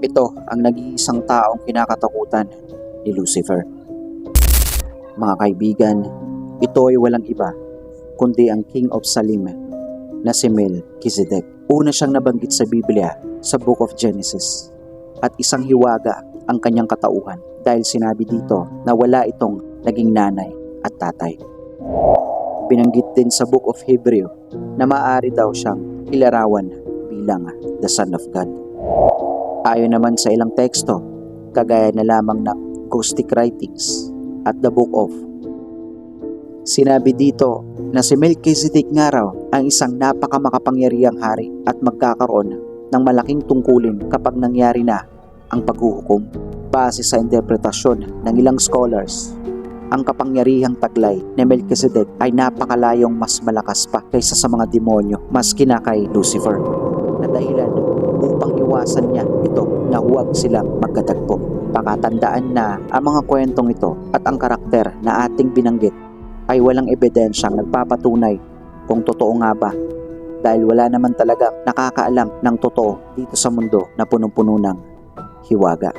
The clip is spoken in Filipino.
Ito ang nag-iisang taong kinakatakutan ni Lucifer. Mga kaibigan, ito ay walang iba kundi ang King of Salem na si Melchizedek. Una siyang nabanggit sa Biblia sa Book of Genesis at isang hiwaga ang kanyang katauhan dahil sinabi dito na wala itong naging nanay at tatay. Binanggit din sa Book of Hebrew na maaari daw siyang ilarawan bilang the Son of God. Ayon naman sa ilang teksto, kagaya na lamang ng Gnostic writings at the Book of, sinabi dito na si Melchizedek nga raw ang isang napakamakapangyarihang hari at magkakaroon ng malaking tungkulin kapag nangyari na ang paghuhukom. Base sa interpretasyon ng ilang scholars, ang kapangyarihang taglay ni Melchizedek ay napakalayong mas malakas pa kaysa sa mga demonyo maski na kay Lucifer, na dahilan upang iwasan niya ito na huwag silang magkatagpo. Pakatandaan na ang mga kwentong ito at ang karakter na ating binanggit ay walang ebidensyang nagpapatunay kung totoo nga ba, dahil wala naman talaga nakakaalam ng totoo dito sa mundo na punong-puno ng hiwaga.